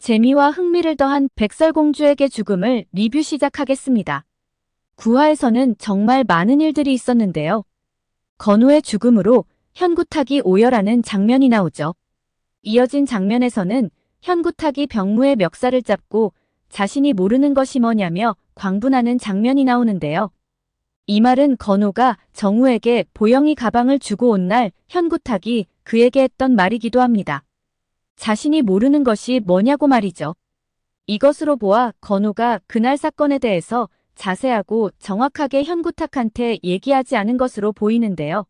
재미와 흥미를 더한 백설공주에게 죽음을 리뷰 시작하겠습니다. 9화에서는 정말 많은 일들이 있었는데요. 건우의 죽음으로 현구탁이 오열하는 장면이 나오죠. 이어진 장면에서는 현구탁이 병무의 멱살을 잡고 자신이 모르는 것이 뭐냐며 광분하는 장면이 나오는데요. 이 말은 건우가 정우에게 보영이 가방을 주고 온 날 현구탁이 그에게 했던 말이기도 합니다. 자신이 모르는 것이 뭐냐고 말이죠. 이것으로 보아 건우가 그날 사건에 대해서 자세하고 정확하게 현구탁한테 얘기하지 않은 것으로 보이는데요.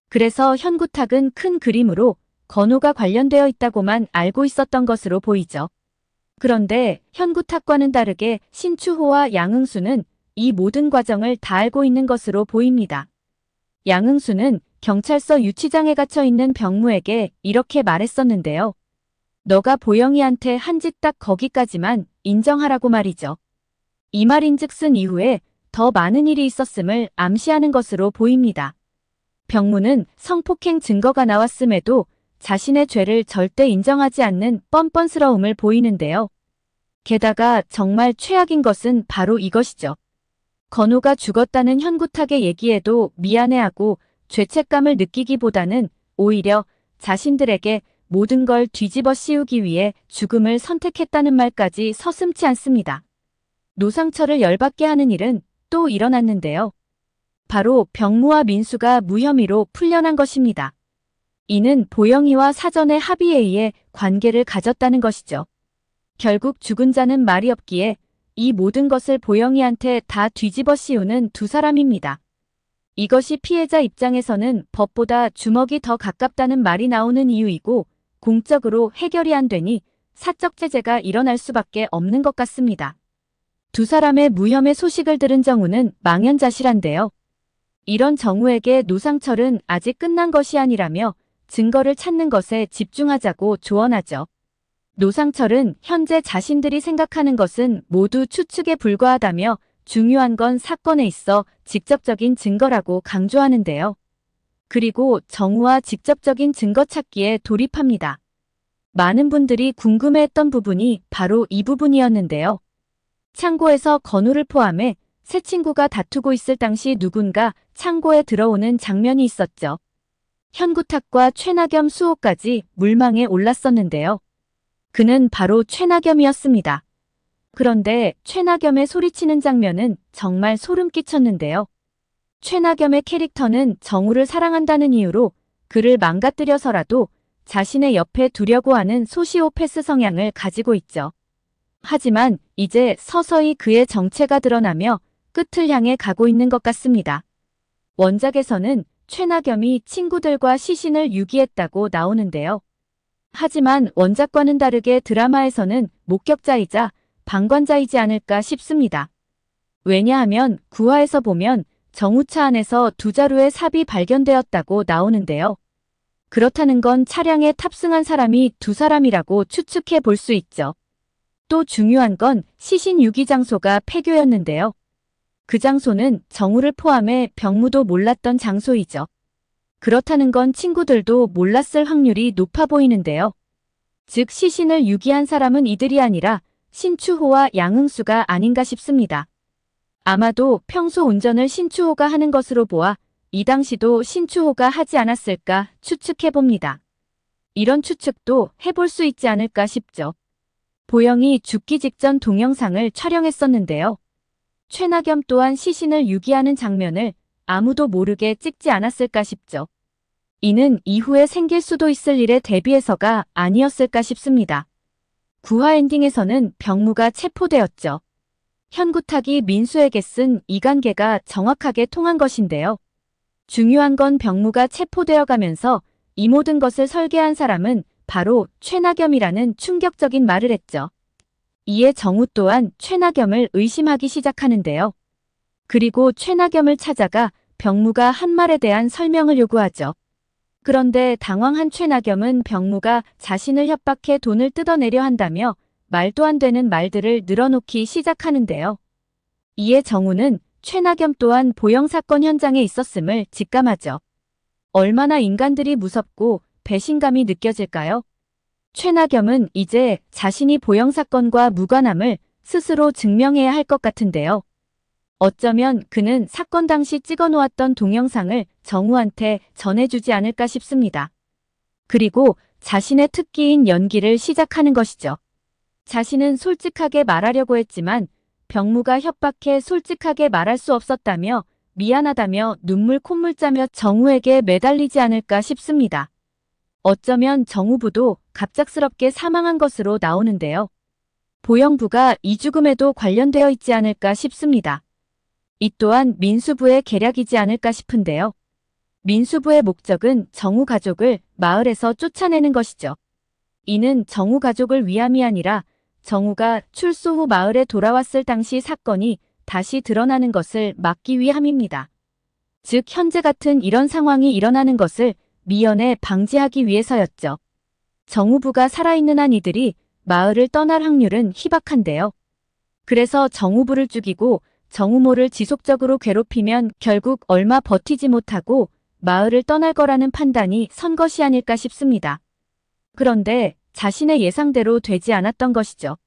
그래서 현구탁은 큰 그림으로 건우가 관련되어 있다고만 알고 있었던 것으로 보이죠. 그런데 현구탁과는 다르게 신추호와 양응수는 이 모든 과정을 다 알고 있는 것으로 보입니다. 양응수는 경찰서 유치장에 갇혀 있는 병무에게 이렇게 말했었는데요. 너가 보영이한테 한 짓 딱 거기까지만 인정하라고 말이죠. 이 말인즉슨 이후에 더 많은 일이 있었음을 암시하는 것으로 보입니다. 병무는 성폭행 증거가 나왔음에도 자신의 죄를 절대 인정하지 않는 뻔뻔스러움을 보이는데요. 게다가 정말 최악인 것은 바로 이것이죠. 건우가 죽었다는 현구탁의 얘기에도 미안해하고 죄책감을 느끼기보다는 오히려 자신들에게 모든 걸 뒤집어 씌우기 위해 죽음을 선택했다는 말까지 서슴지 않습니다. 노상철을 열받게 하는 일은 또 일어났는데요. 바로 병무와 민수가 무혐의로 풀려난 것입니다. 이는 보영이와 사전의 합의에 의해 관계를 가졌다는 것이죠. 결국 죽은 자는 말이 없기에 이 모든 것을 보영이한테 다 뒤집어 씌우는 두 사람입니다. 이것이 피해자 입장에서는 법보다 주먹이 더 가깝다는 말이 나오는 이유이고 공적으로 해결이 안 되니 사적 제재가 일어날 수밖에 없는 것 같습니다. 두 사람의 무혐의 소식을 들은 정우는 망연자실한데요. 이런 정우에게 노상철은 아직 끝난 것이 아니라며 증거를 찾는 것에 집중하자고 조언하죠. 노상철은 현재 자신들이 생각하는 것은 모두 추측에 불과하다며 중요한 건 사건에 있어 직접적인 증거라고 강조하는데요. 그리고 정우와 직접적인 증거 찾기에 돌입합니다. 많은 분들이 궁금해했던 부분이 바로 이 부분이었는데요. 창고에서 건우를 포함해 세 친구가 다투고 있을 당시 누군가 창고에 들어오는 장면이 있었죠. 현구탁과 최나겸 수호까지 물망에 올랐었는데요. 그는 바로 최나겸이었습니다. 그런데 최나겸의 소리치는 장면은 정말 소름 끼쳤는데요. 최나겸의 캐릭터는 정우를 사랑한다는 이유로 그를 망가뜨려서라도 자신의 옆에 두려고 하는 소시오패스 성향을 가지고 있죠. 하지만 이제 서서히 그의 정체가 드러나며 끝을 향해 가고 있는 것 같습니다. 원작에서는 최나겸이 친구들과 시신을 유기했다고 나오는데요. 하지만 원작과는 다르게 드라마에서는 목격자이자 방관자이지 않을까 싶습니다. 왜냐하면 9화에서 보면 정우차 안에서 두 자루의 삽이 발견되었다고 나오는데요. 그렇다는 건 차량에 탑승한 사람이 두 사람이라고 추측해 볼 수 있죠. 또 중요한 건 시신 유기 장소가 폐교였는데요. 그 장소는 정우를 포함해 병무도 몰랐던 장소이죠. 그렇다는 건 친구들도 몰랐을 확률이 높아 보이는데요. 즉 시신을 유기한 사람은 이들이 아니라 신추호와 양응수가 아닌가 싶습니다. 아마도 평소 운전을 신추호가 하는 것으로 보아 이 당시도 신추호가 하지 않았을까 추측해봅니다. 이런 추측도 해볼 수 있지 않을까 싶죠. 보영이 죽기 직전 동영상을 촬영했었는데요. 최나겸 또한 시신을 유기하는 장면을 아무도 모르게 찍지 않았을까 싶죠. 이는 이후에 생길 수도 있을 일에 대비해서가 아니었을까 싶습니다. 9화 엔딩에서는 병무가 체포되었죠. 현구탁이 민수에게 쓴 이간계가 정확하게 통한 것인데요. 중요한 건 병무가 체포되어 가면서 이 모든 것을 설계한 사람은 바로 최나겸이라는 충격적인 말을 했죠. 이에 정우 또한 최나겸을 의심하기 시작하는데요. 그리고 최나겸을 찾아가 병무가 한 말에 대한 설명을 요구하죠. 그런데 당황한 최나겸은 병무가 자신을 협박해 돈을 뜯어내려 한다며 말도 안 되는 말들을 늘어놓기 시작하는데요. 이에 정우는 최나겸 또한 보영 사건 현장에 있었음을 직감하죠. 얼마나 인간들이 무섭고 배신감이 느껴질까요? 최나겸은 이제 자신이 보영 사건과 무관함을 스스로 증명해야 할 것 같은데요. 어쩌면 그는 사건 당시 찍어놓았던 동영상을 정우한테 전해주지 않을까 싶습니다. 그리고 자신의 특기인 연기를 시작하는 것이죠. 자신은 솔직하게 말하려고 했지만 병무가 협박해 솔직하게 말할 수 없었다며 미안하다며 눈물 콧물 짜며 정우에게 매달리지 않을까 싶습니다. 어쩌면 정우부도 갑작스럽게 사망한 것으로 나오는데요. 보영부가 이 죽음에도 관련되어 있지 않을까 싶습니다. 이 또한 민수부의 계략이지 않을까 싶은데요. 민수부의 목적은 정우 가족을 마을에서 쫓아내는 것이죠. 이는 정우 가족을 위함이 아니라 정우가 출소 후 마을에 돌아왔을 당시 사건이 다시 드러나는 것을 막기 위함입니다. 즉 현재 같은 이런 상황이 일어나는 것을 미연에 방지하기 위해서였죠. 정우부가 살아있는 한 이들이 마을을 떠날 확률은 희박한데요. 그래서 정우부를 죽이고 정우모를 지속적으로 괴롭히면 결국 얼마 버티지 못하고 마을을 떠날 거라는 판단이 선 것이 아닐까 싶습니다. 그런데 자신의 예상대로 되지 않았던 것이죠.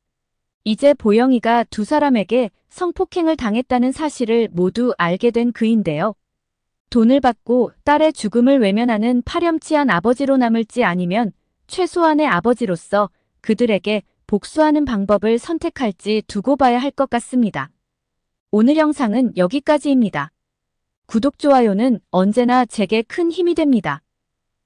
이제 보영이가 두 사람에게 성폭행을 당했다는 사실을 모두 알게 된 그인데요. 돈을 받고 딸의 죽음을 외면하는 파렴치한 아버지로 남을지 아니면 최소한의 아버지로서 그들에게 복수하는 방법을 선택할지 두고 봐야 할 것 같습니다. 오늘 영상은 여기까지입니다. 구독, 좋아요는 언제나 제게 큰 힘이 됩니다.